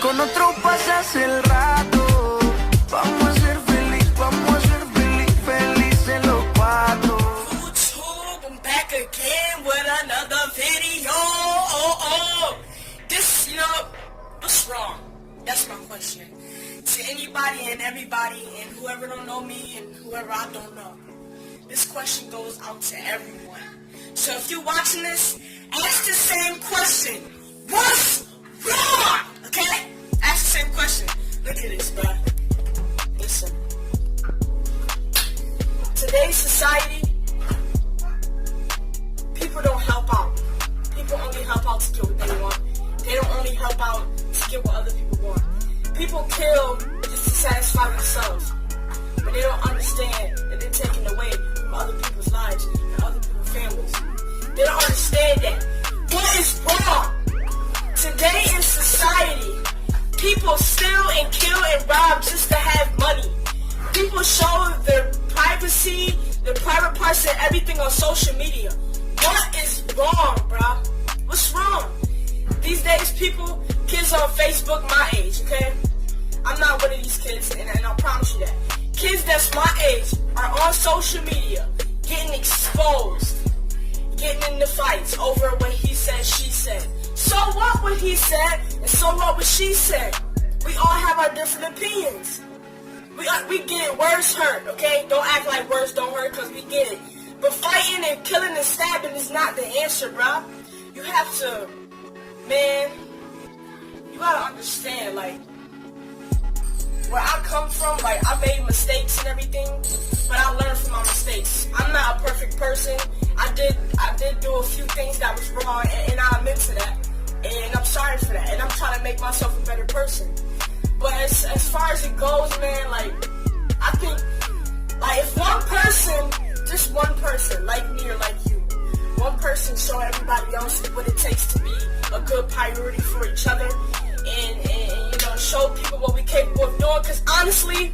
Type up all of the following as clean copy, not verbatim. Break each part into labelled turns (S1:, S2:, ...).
S1: con otro pasas el rato. Vamos a ser felices los cuatro.
S2: YouTube, I'm back again with another video. This, what's wrong? That's my question. To anybody and everybody and whoever don't know me and whoever I don't know. This question goes out to everyone. So if you're watching this, ask the same question. What's wrong? Okay? Ask the same question. Look at this, bro. Listen. Today's society, people don't help out. People only help out to get what they want. They don't only help out to get what other people want. People kill just to satisfy themselves. But they don't understand that they're taking away from other people's lives and other people's families. They don't understand that. What is wrong? Today in society, people steal and kill and rob just to have money. People show their privacy, their private parts and everything on social media. What is wrong, bruh? What's wrong? These days, kids on Facebook my age, okay? I'm not one of these kids, and I'll promise you that. Kids that's my age are on social media, getting exposed, getting into fights over what he said, she said. So what he said, and so what she said? We all have our different opinions. We get it, words hurt, okay? Don't act like words don't hurt, because we get it. But fighting and killing and stabbing is not the answer, bro. You have to, man, you gotta understand, like, where I come from, like, I made mistakes and everything, but I learned from my mistakes. I'm not a perfect person. I did do a few things that was wrong, and I admit to that, and I'm sorry for that, and I'm trying to make myself a better person. But as far as it goes, man, like, I think, like, if one person, just one person, like me or like you, one person show everybody else what it takes to be a good priority for each other, and show people what we're capable of doing, because honestly,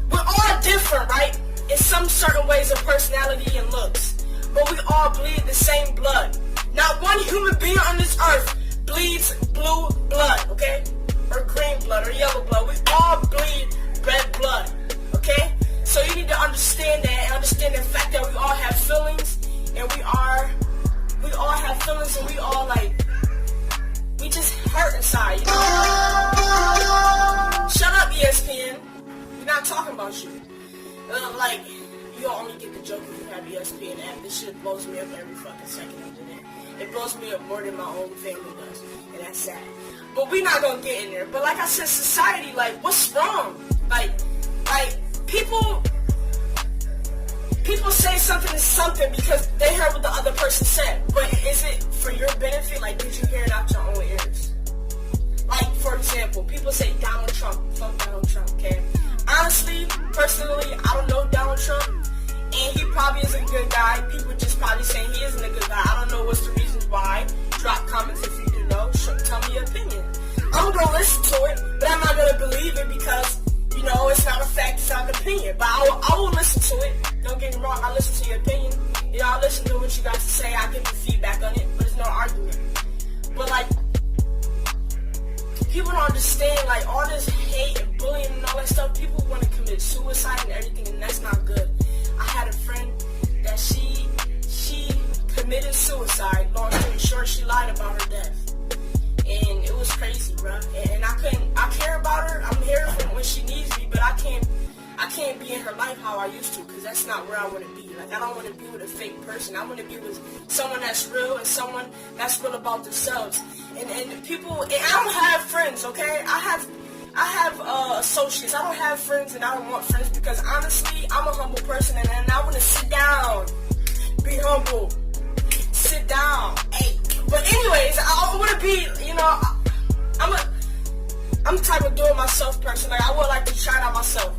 S2: we're all different, right? In some certain ways of personality and looks, but we all bleed the same blood. Not one human being on this earth bleeds blue blood, okay? Or green blood, or yellow blood. We all bleed red blood, okay? So you need to understand that, and understand the fact that we all have feelings, and we all have feelings, and we all, like, we just hurt inside, you know? Shut up, ESPN. We're not talking about you. Like, you only get the joke if you have ESPN app. This shit blows me up every fucking second of the day. It blows me up more than my own family does, and that's sad. But we're not gonna get in there. But like I said, society, like, what's wrong? Like, people say something is something because they heard what the other person said. But is it for your benefit? Like, did you hear it out your own ears? Like, for example, people say Donald Trump. Fuck Donald Trump, okay? Honestly, personally, I don't know Donald Trump. And he probably isn't a good guy. People just probably saying he isn't a good guy. I don't know what's the reasons why. Drop comments if you do know. Tell me your opinion. I'm going to listen to it, but I'm not going to believe it because, it's not a fact, it's not an opinion. But I will listen to it. Don't get me wrong, I listen to your opinion. I listen to what you got to say. I give you feedback on it, but it's no argument. But, like, people don't understand, like, all this hate and bullying and all that stuff. People want to commit suicide and everything, and that's not good. I had a friend that she committed suicide. Long story short, she lied about her death. And it was crazy, bro. And I care about her. I'm here for when she needs me, but I can't be in her life how I used to, because that's not where I want to be. Like, I don't want to be with a fake person. I want to be with someone that's real and someone that's real about themselves. And people, and I don't have friends, okay? I have associates. I don't have friends, and I don't want friends, because honestly, I'm a humble person, and I want to sit down, be humble, sit down. Hey, but anyways, I want to be, I'm the type of do-it-myself person. Like, I would like to try it out myself.